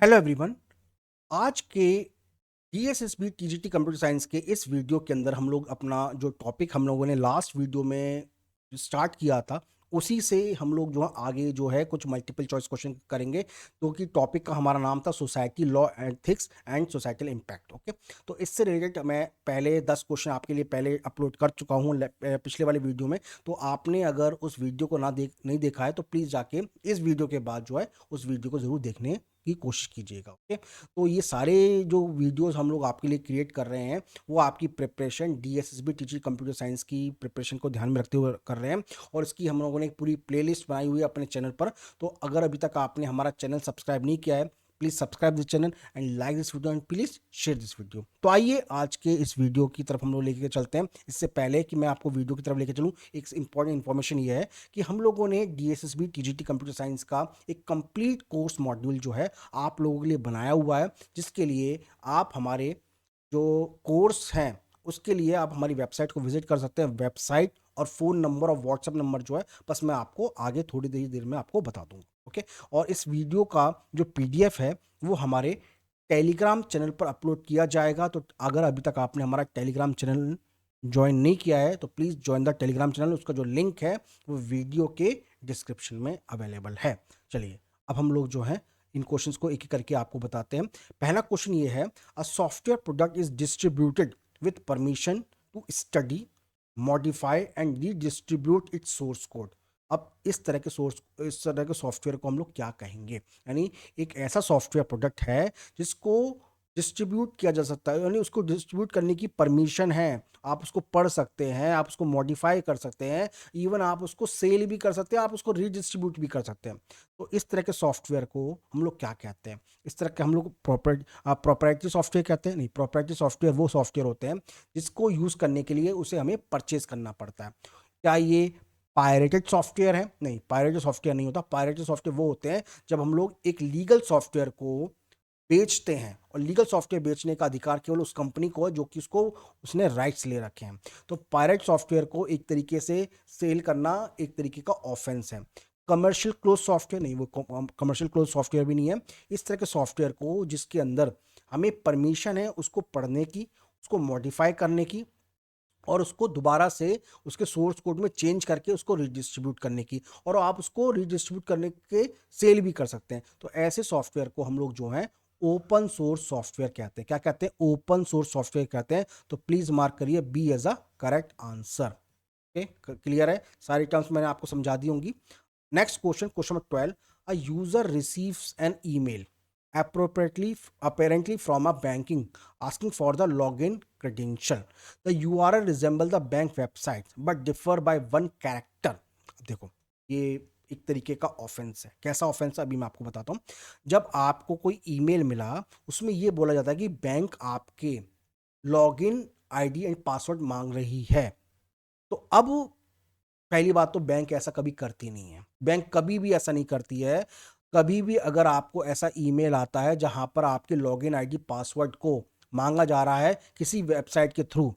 Hello everyone. आज के DSSB TGT computer science के इस वीडियो के अंदर हम लोग अपना जो टॉपिक हम लोगों ने लास्ट वीडियो में स्टार्ट किया था, उसी से हम लोग जो है आगे जो है कुछ मल्टीपल चॉइस क्वेश्चन करेंगे। तो कि टॉपिक का हमारा नाम था society law ethics and societal impact. Okay, तो इससे रिलेटेड मैं पहले 10 क्वेश्चन आपके लिए पहले अपलोड कर चुका हूँ पिछले वाले वीडियो में। तो आपने अगर उस वीडियो को नहीं देखा है तो प्लीज़ जाके इस वीडियो के बाद जो है उस वीडियो को ज़रूर देखने की कोशिश कीजिएगा। ओके, तो ये सारे जो वीडियोस हम लोग आपके लिए क्रिएट कर रहे हैं वो आपकी preparation DSSB TG computer science की प्रिपरेशन को ध्यान में रखते हुए कर रहे हैं। और इसकी हम लोगों ने एक पूरी प्लेलिस्ट बनाई हुई है अपने चैनल पर। तो अगर अभी तक आपने हमारा चैनल सब्सक्राइब नहीं किया है, please subscribe this channel and like this video and please share this video. तो आइए आज के इस वीडियो की तरफ हम लोग लेके चलते हैं। इससे पहले कि मैं आपको वीडियो की तरफ लेके चलूँ, एक इंपॉर्टेंट इन्फॉर्मेशन ये है कि हम लोगों ने डीएसएसबी टीजीटी कंप्यूटर साइंस का एक कंप्लीट कोर्स मॉड्यूल जो है आप लोगों के लिए बनाया हुआ है, जिसके लिए आप हमारे जो कोर्स हैं उसके लिए आप हमारी वेबसाइट को विजिट कर सकते हैं। वेबसाइट और फ़ोन नंबर और व्हाट्सएप नंबर जो है बस मैं आपको आगे थोड़ी देर में आपको बता दूंगा। ओके, और इस वीडियो का जो पीडीएफ है वो हमारे टेलीग्राम चैनल पर अपलोड किया जाएगा। तो अगर अभी तक आपने हमारा टेलीग्राम चैनल ज्वाइन नहीं किया है तो please join the Telegram channel. उसका जो लिंक है वो वीडियो के डिस्क्रिप्शन में अवेलेबल है। चलिए, अब हम लोग जो है इन क्वेश्चंस को एक एक करके आपको बताते हैं। पहला क्वेश्चन ये है, a software product is distributed with permission to study, modify and redistribute its source code. अब इस तरह के सॉफ्टवेयर को हम लोग क्या कहेंगे? यानी एक ऐसा सॉफ्टवेयर प्रोडक्ट है जिसको डिस्ट्रीब्यूट किया जा सकता है, यानी उसको डिस्ट्रीब्यूट करने की परमिशन है। आप उसको पढ़ सकते हैं, आप उसको मॉडिफाई कर सकते हैं, इवन आप उसको सेल भी कर सकते हैं, आप उसको रीडिस्ट्रीब्यूट भी कर सकते हैं। तो इस तरह के सॉफ्टवेयर को हम लोग क्या कहते हैं? इस तरह के हम लोग प्रोप्राइटरी सॉफ्टवेयर कहते हैं। नहीं, प्रोप्राइटरी सॉफ्टवेयर वो सॉफ्टवेयर होते हैं जिसको यूज़ करने के लिए उसे हमें परचेज करना पड़ता है। क्या ये पायरेटेड सॉफ्टवेयर है? नहीं, पायरेटेड सॉफ्टवेयर नहीं होता। पायरेटेड सॉफ्टवेयर वो होते हैं जब हम लोग एक लीगल सॉफ्टवेयर को बेचते हैं, और लीगल सॉफ्टवेयर बेचने का अधिकार केवल उस कंपनी को है जो कि उसको उसने राइट्स ले रखे हैं। तो पायरेट सॉफ्टवेयर को एक तरीके से सेल करना एक तरीके का ऑफेंस है। कमर्शियल क्लोज सॉफ्टवेयर नहीं, वो कमर्शियल क्लोज सॉफ्टवेयर भी नहीं है। इस तरह के सॉफ्टवेयर को जिसके अंदर हमें परमिशन है उसको पढ़ने की, उसको मॉडिफाई करने की और उसको दोबारा से उसके सोर्स कोड में चेंज करके उसको रिडिस्ट्रीब्यूट करने की, और आप उसको रिडिस्ट्रीब्यूट करने के सेल भी कर सकते हैं। तो ऐसे सॉफ्टवेयर को हम लोग जो है ओपन सोर्स सॉफ्टवेयर कहते हैं। क्या कहते हैं? ओपन सोर्स सॉफ्टवेयर कहते हैं। तो प्लीज मार्क करिए be as a correct answer. Okay, clear है? सारी टर्म्स मैंने आपको समझा दी होंगी। Next question, question number 12, a user receives an email apparently from a banking asking for the login credential. The URL resemble the bank website but differ by one character. अब देखो, ये एक तरीके का ऑफेंस है। कैसा ऑफेंस है अभी मैं आपको बताता हूँ। जब आपको कोई ईमेल मिला, उसमें ये बोला जाता है कि बैंक आपके लॉगिन आईडी एंड पासवर्ड मांग रही है। तो अब पहली बात तो बैंक ऐसा कभी करती नहीं है। बैंक कभी भी ऐसा नहीं करती है। कभी भी अगर आपको ऐसा ईमेल आता है जहां पर आपके लॉगिन आईडी पासवर्ड को मांगा जा रहा है किसी वेबसाइट के थ्रू,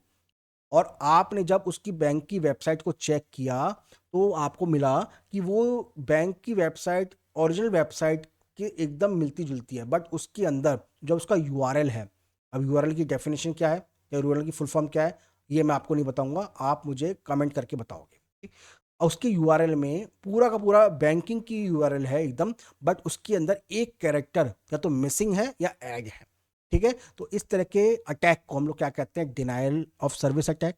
और आपने जब उसकी बैंक की वेबसाइट को चेक किया तो आपको मिला कि वो बैंक की वेबसाइट ओरिजिनल वेबसाइट के एकदम मिलती जुलती है, बट उसके अंदर जो उसका यूआरएल है, अब यूआरएल की डेफिनेशन क्या है या यूआरएल की फुल फॉर्म क्या है ये मैं आपको नहीं बताऊंगा, आप मुझे कमेंट करके बताओगे। और उसके यूआरएल में पूरा का पूरा बैंकिंग की यूआरएल है एकदम, बट उसके अंदर एक कैरेक्टर या तो मिसिंग है या ऐड है। ठीक है, तो इस तरह के अटैक को हम लोग क्या कहते हैं? Denial of service attack,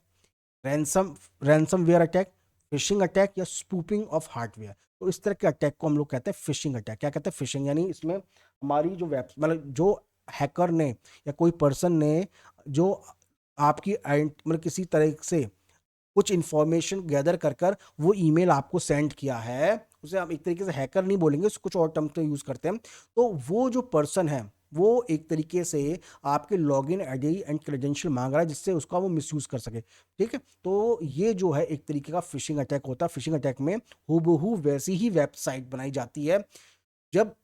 ransomware attack, phishing attack या स्पूपिंग ऑफ हार्डवेयर। तो इस तरह के अटैक को हम लोग कहते हैं फिशिंग अटैक। क्या कहते हैं? फिशिंग, यानी इसमें हमारी जो वेब मतलब जो हैकर ने या कोई पर्सन ने जो आपकी मतलब किसी तरह से कुछ इंफॉर्मेशन गैदर कर कर वो ईमेल आपको सेंड किया है, उसे हम एक तरीके से हैकर नहीं बोलेंगे, उसको कुछ और टर्म तो यूज करते हैं। तो वो जो पर्सन है वो एक तरीके से आपके लॉगिन आईडी एंड क्रेडेंशियल मांग रहा है जिससे उसका वो मिसयूज कर सके। ठीक है, तो ये जो है एक तरीके का फिशिंग अटैक होता है। फिशिंग अटैक में हूबहू वैसी ही वेबसाइट बनाई जाती है जब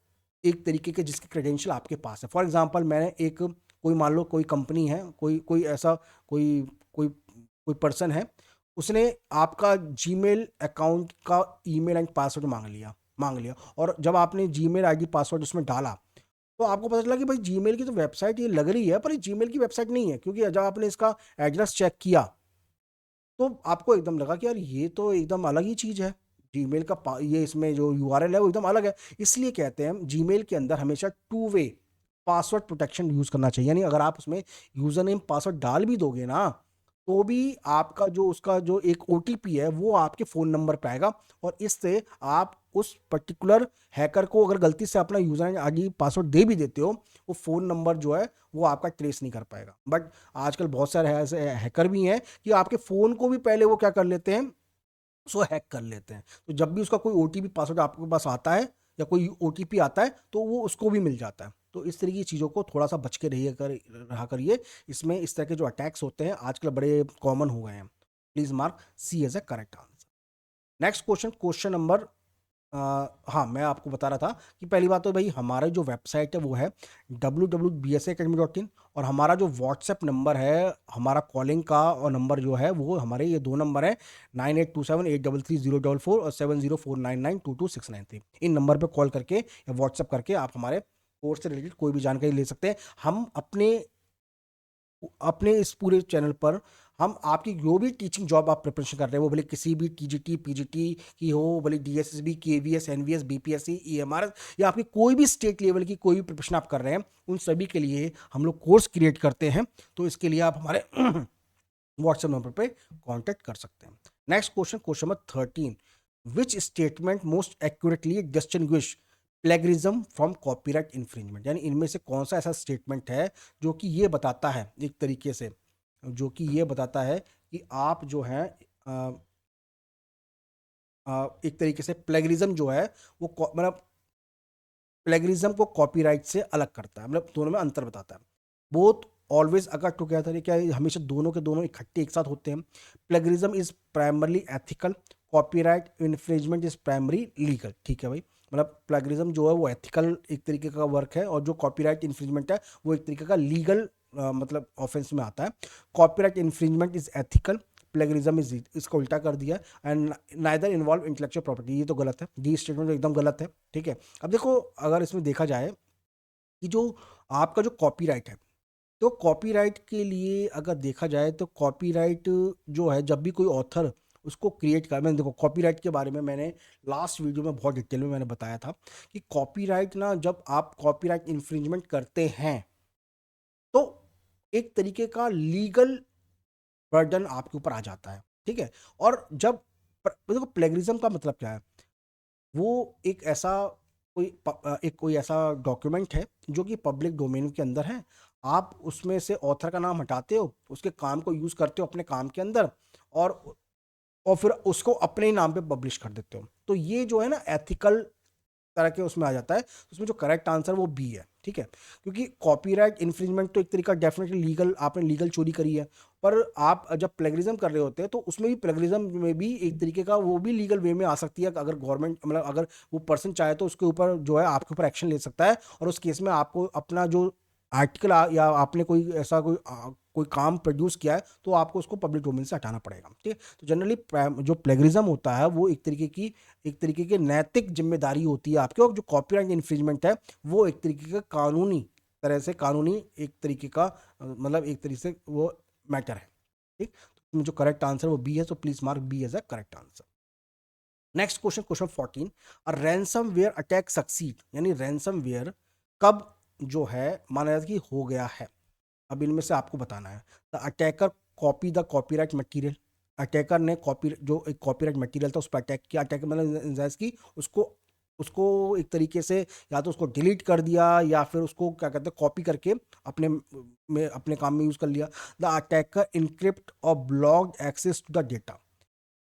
एक तरीके के जिसके क्रेडेंशियल आपके पास है। फॉर एग्जांपल, मैंने एक कोई मान लो कोई कंपनी है, कोई कोई ऐसा कोई कोई कोई पर्सन है, उसने आपका जीमेल अकाउंट का ईमेल एंड पासवर्ड मांग लिया, और जब आपने जीमेल आईडी पासवर्ड उसमें डाला तो आपको पता चला कि भाई जीमेल की तो वेबसाइट ये लग रही है, पर ये जीमेल की वेबसाइट नहीं है, क्योंकि जब आपने इसका एड्रेस चेक किया तो आपको एकदम लगा कि यार ये तो एकदम अलग ही चीज़ है। जीमेल का ये इसमें जो यूआरएल है वो एकदम अलग है। इसलिए कहते हैं जीमेल के अंदर हमेशा two way password protection use करना चाहिए। यानी अगर आप उसमें यूज़र नेम पासवर्ड डाल भी दोगे ना, तो भी आपका जो उसका जो एक ओटीपी है वो आपके फ़ोन नंबर पे आएगा, और इससे आप उस पर्टिकुलर हैकर को अगर गलती से अपना यूज़र आईडी पासवर्ड दे भी देते हो, वो फ़ोन नंबर जो है वो आपका ट्रेस नहीं कर पाएगा। बट आजकल बहुत सारे ऐसे हैकर भी हैं कि आपके फ़ोन को भी पहले वो क्या कर लेते हैं, उसको हैक कर लेते हैं। तो जब भी उसका कोई ओटीपी पासवर्ड आपके पास आता है या कोई ओटीपी आता है तो वो उसको भी मिल जाता है। तो इस तरह की चीज़ों को थोड़ा सा बच के रहा करिए। इसमें इस तरह के जो अटैक्स होते हैं आजकल बड़े कॉमन हो गए हैं। Please mark C as a correct answer. Next question, question number हाँ, मैं आपको बता रहा था कि पहली बात तो भाई हमारा जो वेबसाइट है वो है www.bsaacademy.in, और हमारा जो व्हाट्सएप नंबर है हमारा कॉलिंग का और नंबर जो है वो हमारे ये दो नंबर है 9827833044 और 7049922693। इन नंबर पे कॉल करके या व्हाट्सएप करके आप हमारे कोर्स से रिलेटेड कोई भी जानकारी ले सकते हैं। हम अपने अपने इस पूरे चैनल पर हम आपकी जो भी टीचिंग जॉब आप प्रिपरेशन कर रहे हैं, वो भले किसी भी टीजीटी पीजीटी की हो, भले DSSB KVS NVS BPSC EMR, या आपकी कोई भी स्टेट लेवल की कोई भी प्रिपरेशन आप कर रहे हैं, उन सभी के लिए हम लोग कोर्स क्रिएट करते हैं। तो इसके लिए आप हमारे व्हाट्सएप नंबर पे कांटेक्ट कर सकते हैं। Next question, question number 13, which statement most accurately distinguish plagiarism from copyright infringement. यानी इनमें से कौन सा ऐसा स्टेटमेंट है जो कि ये बताता है एक तरीके से, जो कि ये बताता है कि आप जो है एक तरीके से प्लेगरिज्म जो है वो मतलब प्लेगरिज्म को कॉपीराइट से अलग करता है, मतलब दोनों में अंतर बताता है। बोथ ऑलवेज अगर टुगेदर, क्या हमेशा दोनों के दोनों इकट्ठे एक साथ होते हैं। Plagiarism is primarily ethical, copyright infringement is primary legal. ठीक है भाई, मतलब प्लेगरिज्म जो है वो एथिकल एक तरीके का वर्क है, और जो कॉपीराइट इन्फ्रिंजमेंट है वो एक तरीके का लीगल मतलब ऑफेंस में आता है। Copyright infringement is ethical, plagiarism is, इसको उल्टा कर दिया, and neither involve intellectual property. ये तो गलत है, डी स्टेटमेंट एकदम गलत है। ठीक है, अब देखो अगर इसमें देखा जाए कि जो आपका जो कॉपीराइट है, तो कॉपीराइट के लिए अगर देखा जाए तो कॉपीराइट जो है जब भी कोई ऑथर उसको क्रिएट कर, मैंने देखो कॉपीराइट के बारे में मैंने लास्ट वीडियो में बहुत डिटेल में मैंने बताया था कि कॉपीराइट ना, जब आप कॉपीराइट इन्फ्रिंजमेंट करते हैं तो एक तरीके का लीगल बर्डन आपके ऊपर आ जाता है। ठीक है, और जब देखो प्लेगरिज्म का मतलब क्या है, वो एक ऐसा एक कोई ऐसा डॉक्यूमेंट है जो कि पब्लिक डोमेन के अंदर है। आप उसमें से ऑथर का नाम हटाते हो, उसके काम को यूज़ करते हो अपने काम के अंदर, और और फिर उसको अपने ही नाम पे पब्लिश कर देते हो। तो ये जो है ना एथिकल तरह के उसमें आ जाता है। उसमें जो करेक्ट आंसर वो बी है। ठीक है, क्योंकि कॉपीराइट इन्फ्रिंजमेंट तो एक तरीका डेफिनेटली लीगल, आपने लीगल चोरी करी है, पर आप जब प्लेगरिज्म कर रहे होते हैं तो उसमें भी प्लेगरिज्म में भी एक तरीके का वो भी लीगल वे में आ सकती है। अगर गवर्नमेंट मतलब अगर वो पर्सन चाहे तो उसके ऊपर जो है आपके ऊपर एक्शन ले सकता है, और उस केस में आपको अपना जो आर्टिकल या आपने कोई ऐसा कोई काम प्रोड्यूस किया है तो आपको उसको पब्लिक डोमेन से हटाना पड़ेगा। ठीक है, तो जनरली जो प्लेगरिज्म होता है वो एक तरीके की नैतिक जिम्मेदारी होती है आपकी, और जो कॉपीराइट इन्फ्रिंजमेंट है वो एक तरीके का कानूनी तरह से, कानूनी एक तरीके का मतलब एक तरीके से वो मैटर है। ठीक, तो जो करेक्ट आंसर वो बी है, तो please mark B as a correct answer. Next question, question 14, a ransomware attack succeed. यानी रैंसमवेयर कब जो है माना जाता है कि हो गया है। अब इनमें से आपको बताना है। The attacker copy the copyright material, attacker ने कॉपी जो एक कॉपीराइट मटेरियल था उस पर अटैक किया। अटैक मतलब जायज़ की उसको उसको एक तरीके से या तो उसको डिलीट कर दिया या फिर उसको क्या कहते हैं कॉपी करके अपने में अपने काम में यूज़ कर लिया। द अटैकर इनक्रिप्ट और blocked access to the data.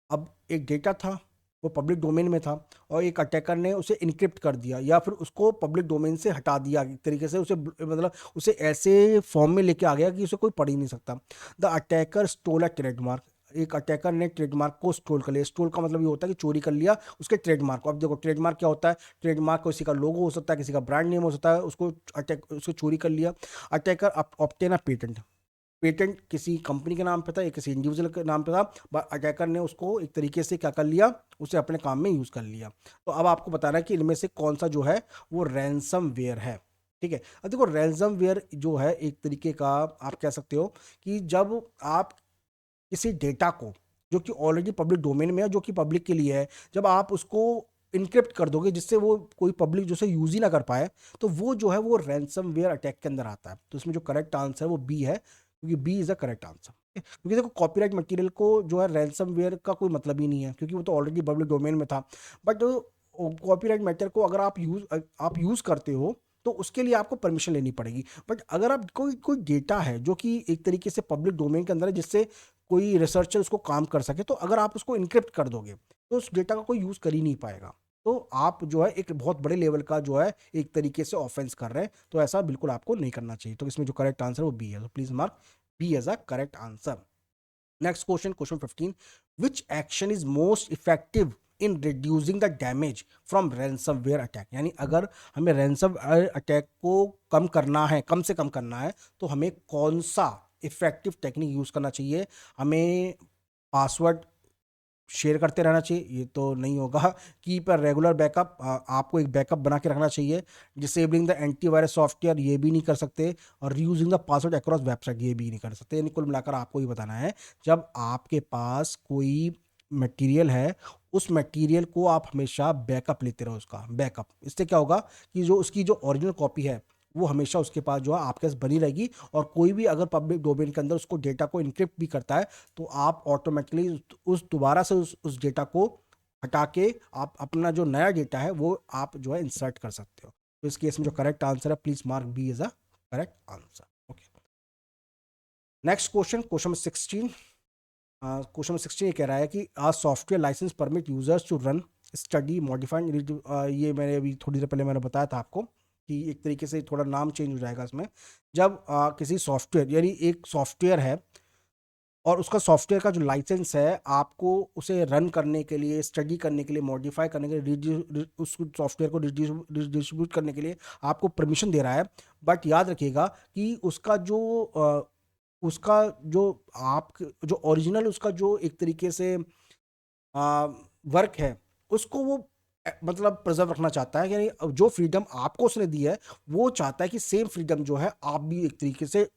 अब एक डेटा था वो पब्लिक डोमेन में था, और एक अटैकर ने उसे इनक्रिप्ट कर दिया या फिर उसको पब्लिक डोमेन से हटा दिया एक तरीके से, उसे मतलब उसे ऐसे फॉर्म में लेके आ गया कि उसे कोई पढ़ ही नहीं सकता। The attacker stole a trademark, एक अटैकर ने ट्रेडमार्क को स्टोल कर लिया। स्टोल का मतलब ये होता है कि चोरी कर लिया उसके ट्रेडमार्क को। अब देखो ट्रेडमार्क क्या होता है, ट्रेडमार्क किसी का लोगो हो सकता है, किसी का ब्रांड नेम हो सकता है, उसको उसको चोरी कर लिया। Attacker obtain a patent, patent किसी कंपनी के नाम पे था या किसी इंडिविजुअल के नाम पे था, बट अटैकर ने उसको एक तरीके से क्या कर लिया, उसे अपने काम में यूज़ कर लिया। तो अब आपको बताना है कि इनमें से कौन सा जो है वो रैंसम वेयर है। ठीक है। अब देखो रैंसमवेयर जो है एक तरीके का आप कह सकते हो कि जब आप किसी डेटा को जो कि ऑलरेडी पब्लिक डोमेन में है, जो कि पब्लिक के लिए है, जब आप उसको इनक्रिप्ट कर दोगे जिससे वो कोई पब्लिक जो से यूज ही ना कर पाए, तो वो जो है वो रैंसमवेयर अटैक के अंदर आता है। तो इसमें जो करेक्ट आंसर है वो बी है, क्योंकि B is a correct answer. क्योंकि देखो कॉपीराइट मटेरियल को जो है रैंसमवेयर का कोई मतलब ही नहीं है, क्योंकि वो तो ऑलरेडी पब्लिक डोमेन में था। बट कॉपीराइट मटेरियल को अगर आप यूज करते हो तो उसके लिए आपको परमिशन लेनी पड़ेगी। बट अगर आप कोई कोई डेटा है जो कि एक तरीके से पब्लिक डोमेन के अंदर है, जिससे कोई रिसर्चर उसको काम कर सके, तो अगर आप उसको इनक्रिप्ट कर दोगे तो उस डेटा का कोई यूज कर ही नहीं पाएगा। तो आप जो है एक बहुत बड़े लेवल का जो है एक तरीके से ऑफेंस कर रहे हैं, तो ऐसा बिल्कुल आपको नहीं करना चाहिए। तो इसमें जो करेक्ट आंसर है वो बी है, तो please mark B as a correct answer. Next question, question 15, which action is most effective in reducing the damage from ransomware attack. यानी अगर हमें रैंसमवेयर अटैक को कम करना है, कम से कम करना है, तो हमें कौन सा इफेक्टिव टेक्निक यूज करना चाहिए? हमें पासवर्ड शेयर करते रहना चाहिए, ये तो नहीं होगा। कीप अ रेगुलर बैकअप, आपको एक बैकअप बना के रखना चाहिए। डिसेबलिंग द एंटीवायरस सॉफ्टवेयर, ये भी नहीं कर सकते। और reusing the password across website, ये भी नहीं कर सकते। यानी कुल मिलाकर आपको ही बताना है, जब आपके पास कोई मटेरियल है, उस मटेरियल को आप हमेशा बैकअप लेते रहो। उसका बैकअप, इससे क्या होगा कि जो उसकी जो ओरिजिनल कॉपी है वो हमेशा उसके पास जो है आपके पास बनी रहेगी। और कोई भी अगर पब्लिक डोमेन के अंदर उसको डेटा को इनक्रिप्ट भी करता है, तो आप ऑटोमेटिकली उस दोबारा से उस डेटा को हटा के आप अपना जो नया डेटा है वो आप जो है इंसर्ट कर सकते हो। तो इस केस में जो करेक्ट आंसर है, please mark B is a correct answer. Okay, next question, question 16। Question 16 ये कह रहा है कि a software license permit users to run study modified. ये मैंने अभी थोड़ी देर पहले मैंने बताया था आपको कि एक तरीके से थोड़ा नाम चेंज हो जाएगा इसमें। जब किसी सॉफ्टवेयर, यानी एक सॉफ्टवेयर है और उसका सॉफ्टवेयर का जो लाइसेंस है, आपको उसे रन करने के लिए, स्टडी करने के लिए, मॉडिफाई करने के लिए, उस सॉफ्टवेयर को डिस्ट्रीब्यूट करने के लिए आपको परमिशन दे रहा है। बट याद रखिएगा कि उसका जो आप जो ओरिजिनल उसका जो एक तरीके से वर्क है, उसको वो मतलब प्रिजर्व रखना चाहता है। यानी जो फ्रीडम आपको उसने दी है, वो चाहता है कि सेम फ्रीडम जो है आप भी एक तरीके से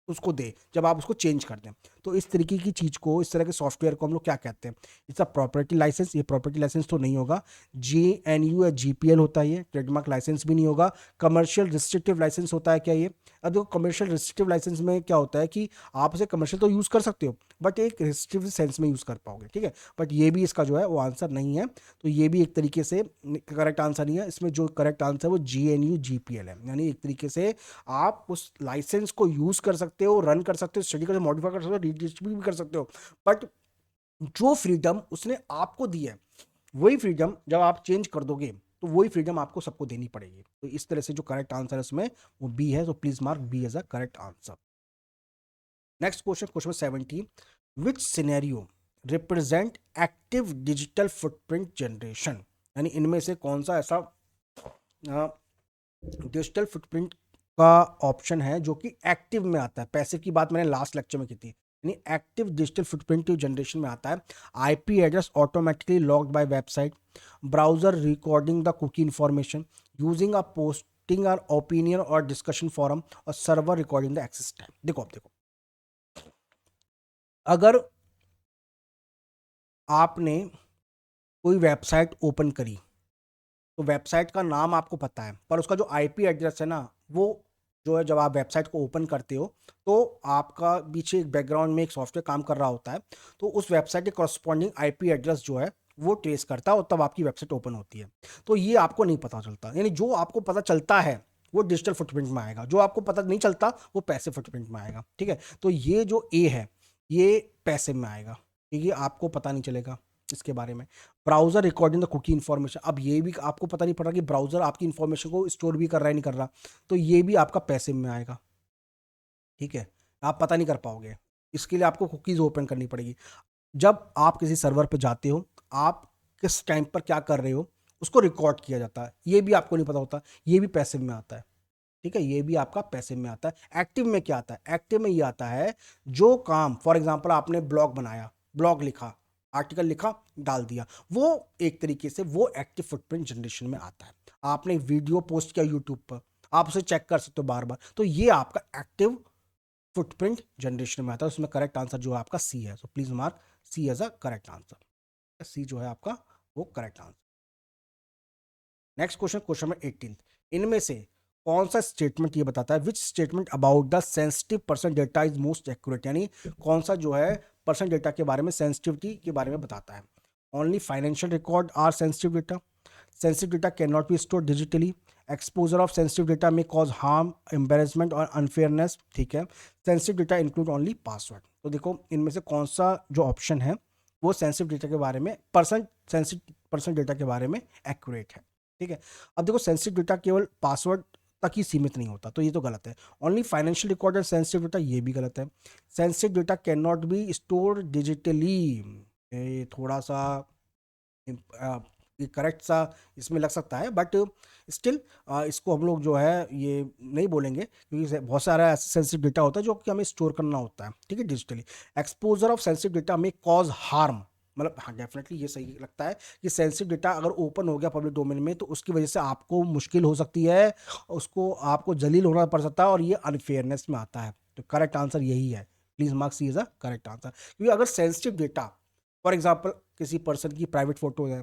उसको दे, जब आप उसको चेंज कर दें। तो इस तरीके की चीज को, इस तरह के सॉफ्टवेयर को हम लोग क्या कहते हैं? It's a property license. ये प्रॉपर्टी लाइसेंस तो नहीं होगा। GNU या GPL होता है, ये ट्रेडमार्क लाइसेंस भी नहीं होगा। कमर्शियल रिस्ट्रिक्टिव लाइसेंस होता है क्या ये? अब देखो कमर्शियल रिस्ट्रिक्टिव लाइसेंस में क्या होता है कि आप इसे कमर्शियल तो यूज कर सकते हो, बट एक रिस्ट्रिक्टिव सेंस में यूज कर पाओगे, ठीक है। बट ये भी इसका जो है वो आंसर नहीं है। तो ये भी एक तरीके से करेक्ट आंसर नहीं है। इसमें जो करेक्ट आंसर है वो GNU GPL है। यानी एक तरीके से आप उस लाइसेंस को यूज कर सकते हो, रन कर सकते हो, स्टडी कर, मॉडिफाई कर सकते हो, रिडिस्ट्रीब्यूट भी कर सकते हो। बट जो फ्रीडम उसने आपको दी है, वही फ्रीडम जब आप चेंज कर दोगे, तो वही फ्रीडम आपको सबको देनी पड़ेगी। तो इस तरह से जो करेक्ट आंसर है उसमें वो बी है। तो please mark B as a correct answer. Next question, question 17, which scenario represent active digital footprint generation. यानी इनमें से कौन सा ऐसा डिजिटल फुटप्रिंट का ऑप्शन है जो कि एक्टिव में आता है? पैसिव की बात मैंने लास्ट लेक्चर में की थी। यानी एक्टिव डिजिटल फुटप्रिंट जनरेशन में आता है IP address automatically logged by website, browser recording the cookie information, using a posting or opinion और डिस्कशन फोरम, और server recording the access time. देखो, अब देखो, अगर आपने कोई वेबसाइट ओपन करी, तो वेबसाइट का नाम आपको पता है, पर उसका जो IP एड्रेस है ना, वो जो है, जब आप वेबसाइट को ओपन करते हो तो आपका पीछे एक बैकग्राउंड में एक सॉफ्टवेयर काम कर रहा होता है, तो उस वेबसाइट के कॉरस्पॉन्डिंग IP एड्रेस जो है वो ट्रेस करता है, और तब आपकी वेबसाइट ओपन होती है। तो ये आपको नहीं पता चलता। यानी जो आपको पता चलता है वो डिजिटल फुटप्रिंट में आएगा, जो आपको पता नहीं चलता वो पैसिव फुटप्रिंट में आएगा, ठीक है। तो ये जो A है, ये पैसिव में आएगा, क्योंकि आपको पता नहीं चलेगा इसके बारे में। Browser recording the cookie information, अब ये भी आपको पता नहीं पड़ रहा कि ब्राउजर आपकी इन्फॉर्मेशन को स्टोर भी कर रहा है नहीं कर रहा, तो ये भी आपका पैसिव में आएगा, ठीक है। आप पता नहीं कर पाओगे, इसके लिए आपको कुकीज ओपन करनी पड़ेगी। जब आप किसी सर्वर पे जाते हो, आप किस टाइम पर क्या कर रहे हो उसको रिकॉर्ड किया जाता है, ये भी आपको नहीं पता होता, ये भी पैसिव में आता है, ठीक है। ये भी आपका पैसिव में आता है। एक्टिव में क्या आता है? एक्टिव में ये आता है, जो काम, फॉर एग्जांपल आपने ब्लॉग बनाया, ब्लॉग लिखा, आर्टिकल लिखा, डाल दिया, वो एक तरीके से वो एक्टिव फुटप्रिंट जनरेशन में आता है। आपने वीडियो पोस्ट किया यूट्यूब पर, आप उसे चेक कर सकते हो बार बार। तो ये आपका एक्टिव फुटप्रिंट जनरेशन में आता है। उसमें करेक्ट आंसर जो है आपका सी है। So please mark C as a correct answer. C जो है आपका वो correct answer. Next question, question number 18, इनमें से कौन सा स्टेटमेंट ये बताता है which statement about the sensitive person data is most accurate, यानी कौन सा जो है पर्सन डेटा के बारे में, सेंसिटिविटी के बारे में बताता है। Only financial record or sensitive data, sensitive data can not be store digitally, exposure of sensitive data may cause harm, embarrassment और अनफेयरनेस, ठीक है, sensitive data include only password. तो देखो इनमें से कौन सा जो ऑप्शन है वो सेंसिटिव डेटा के बारे में, सेंसिटिव पर्सन डेटा के बारे में एक्यूरेट है, ठीक है। अब देखो सेंसिटिव डेटा केवल पासवर्ड तक ही सीमित नहीं होता, तो ये तो गलत है। Only financial record and sensitive data, ये भी गलत है। Sensitive data can not be store digitally, ये थोड़ा सा ये करेक्ट सा इसमें लग सकता है, बट स्टिल इसको हम लोग जो है ये नहीं बोलेंगे, क्योंकि बहुत सारा ऐसा सेंसिटिव डेटा होता है जो कि हमें स्टोर करना होता है, ठीक है, digitally. Exposure of sensitive data may cause harm, मतलब हाँ डेफिनेटली ये सही लगता है कि सेंसिटिव डेटा अगर ओपन हो गया पब्लिक डोमेन में तो उसकी वजह से आपको मुश्किल हो सकती है, उसको आपको जलील होना पड़ सकता है, और ये अनफेयरनेस में आता है। तो करेक्ट आंसर यही है। Please mark C is a correct answer. क्योंकि अगर सेंसिटिव डेटा, फॉर एग्जाम्पल किसी पर्सन की प्राइवेट फोटो है,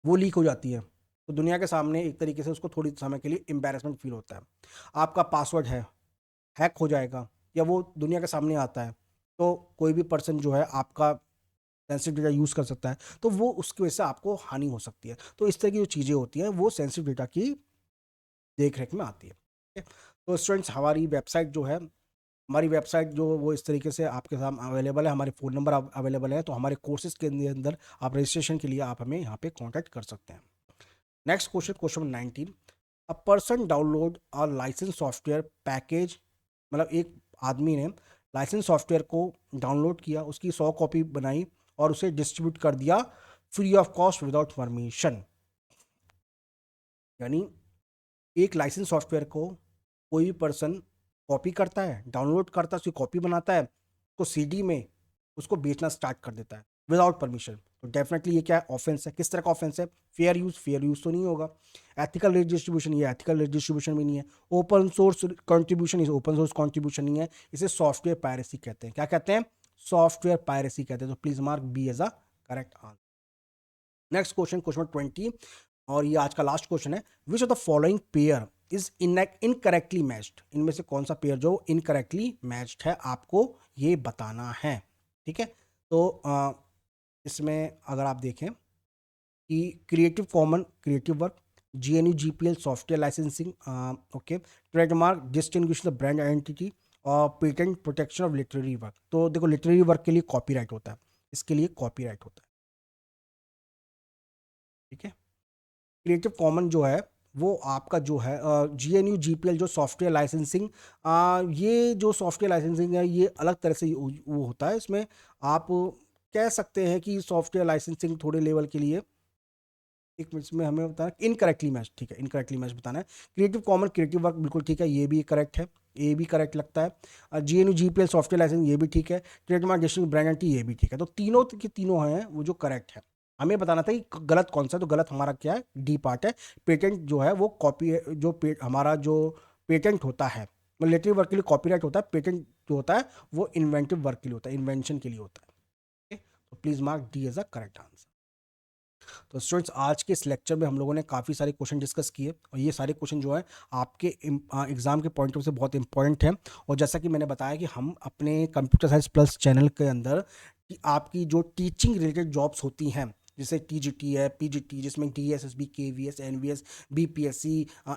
वो लीक हो जाती है, तो दुनिया के सामने एक तरीके से उसको थोड़ी समय के लिए एम्बेरसमेंट फील होता है। आपका पासवर्ड है, हैक हो जाएगा या वो दुनिया के सामने आता है, तो कोई भी पर्सन जो है आपका सेंसिटिव डेटा यूज़ कर सकता है, तो वो उसकी वजह से आपको हानि हो सकती है। तो इस तरह की जो चीज़ें होती हैं वो सेंसिटिव डेटा की देख रेख में आती है, ठीक है। तो स्टूडेंट्स हमारी वेबसाइट जो है, हमारी वेबसाइट जो वो इस तरीके से आपके सामने अवेलेबल है, हमारे फ़ोन नंबर अवेलेबल है, तो हमारे कोर्सेज के अंदर आप रजिस्ट्रेशन के लिए आप हमें यहाँ पे कांटेक्ट कर सकते हैं। Next question, question number 19, a person download a licence software package, मतलब एक आदमी ने लाइसेंस सॉफ्टवेयर को डाउनलोड किया, उसकी 100 कॉपी बनाई और उसे डिस्ट्रीब्यूट कर दिया free of cost without permission. यानी एक लाइसेंस सॉफ्टवेयर को कोई भी पर्सन कॉपी करता है, डाउनलोड करता है, उसकी कॉपी बनाता है, उसको सीडी में उसको बेचना स्टार्ट कर देता है विदाउट परमिशन। तो डेफिनेटली ये क्या है, ऑफेंस है। किस तरह का ऑफेंस है? फेयर यूज तो नहीं होगा। एथिकल डिस्ट्रीब्यूशन, ये एथिकल डिस्ट्रीब्यूशन भी नहीं है। ओपन सोर्स कंट्रीब्यूशन, इसे ओपन सोर्स कंट्रीब्यूशन नहीं है। इसे सॉफ्टवेयर पायरेसी कहते हैं। क्या कहते हैं? सॉफ्टवेयर पायरेसी कहते हैं। तो please mark B as a correct answer. Next question, question 20, और ये आज का लास्ट क्वेश्चन है, which of the following pair is incorrectly matched, इनमें से कौन सा पेयर जो इनकरेक्टली मैच्ड है, आपको ये बताना है, ठीक है। तो इसमें अगर आप देखें कि creative common creative work, GNU GPL software licensing, okay, trademark distinguish the brand identity, और patent protection of literary work. तो देखो लिटरेरी वर्क के लिए कॉपीराइट होता है, इसके लिए कॉपीराइट होता है, ठीक है। क्रिएटिव कॉमन जो है वो आपका जो है GNU GPL जो सॉफ्टवेयर लाइसेंसिंग, ये जो सॉफ्टवेयर लाइसेंसिंग है ये अलग तरह से वो होता है। इसमें आप कह सकते हैं कि सॉफ्टवेयर लाइसेंसिंग थोड़े लेवल के लिए, एक मिनट में हमें बताना इनकरेक्टली मैच, ठीक है, इनकरेक्टली मैच बताना है। क्रिएटिव कॉमन क्रिएटिव वर्क बिल्कुल ठीक है, ये भी करेक्ट है, ये भी करेक्ट लगता है। GNU GPL सॉफ्टवेयर लाइसेंस ये भी ठीक है। ट्रेडमार्क डिस्ट्रिक्ट ब्रांड आइडेंटिटी ये भी ठीक है। तो तीनों के तीनों हैं वो जो करेक्ट है। हमें बताना था कि गलत कौन सा, तो गलत हमारा क्या है, डी पार्ट है। पेटेंट जो है वो कॉपी, जो हमारा जो पेटेंट होता है लिटरेरी वर्क के लिए कॉपीराइट होता है, पेटेंट जो होता है वो इन्वेंटिव वर्क के लिए होता है, इन्वेंशन के लिए होता है। तो please mark D as a correct answer. तो स्टूडेंट्स आज के इस लेक्चर में हम लोगों ने काफ़ी सारे क्वेश्चन डिस्कस किए, और ये सारे क्वेश्चन जो है आपके एग्जाम के पॉइंट ऑफ से बहुत इंपॉर्टेंट है। और जैसा कि मैंने बताया कि हम अपने कंप्यूटर साइंस प्लस चैनल के अंदर कि आपकी जो टीचिंग रिलेटेड जॉब्स होती हैं, जैसे TGT है, PGT, जिसमें DSSB, KVS, NVS, BPSC,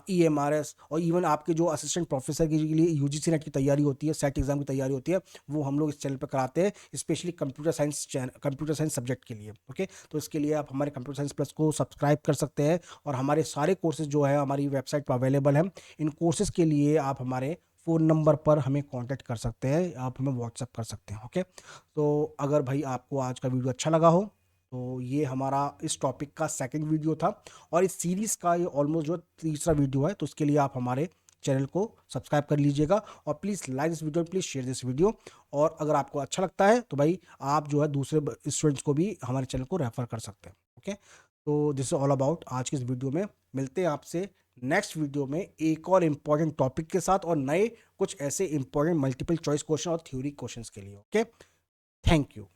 EMRS, और इवन आपके जो असिस्टेंट प्रोफेसर के लिए UGC नेट की तैयारी होती है, सेट एग्जाम की तैयारी होती है, वो हम लोग इस चैनल पर कराते हैं, स्पेशली कंप्यूटर साइंस सब्जेक्ट के लिए, ओके। तो इसके लिए आप हमारे कंप्यूटर साइंस प्लस को सब्सक्राइब कर सकते हैं, और हमारे सारे कोर्सेज जो है हमारी वेबसाइट पर अवेलेबल हैं। इन कोर्सेज के लिए आप हमारे फ़ोन नंबर पर हमें कांटेक्ट कर सकते हैं, आप हमें व्हाट्सअप कर सकते हैं, ओके। तो अगर भाई आपको आज का वीडियो अच्छा लगा हो, तो ये हमारा इस टॉपिक का सेकंड वीडियो था, और इस सीरीज़ का ये ऑलमोस्ट जो तीसरा वीडियो है। तो उसके लिए आप हमारे चैनल को सब्सक्राइब कर लीजिएगा, और please like this video, please share this video. और अगर आपको अच्छा लगता है तो भाई आप जो है दूसरे स्टूडेंट्स को भी हमारे चैनल को रेफर कर सकते हैं, ओके। तो दिस इज ऑल अबाउट आज की इस वीडियो में। मिलते हैं आपसे नेक्स्ट वीडियो में एक और इम्पॉर्टेंट टॉपिक के साथ और नए कुछ ऐसे इम्पॉर्टेंट मल्टीपल चॉइस क्वेश्चन और थ्योरी क्वेश्चंस के लिए। Okay, thank you.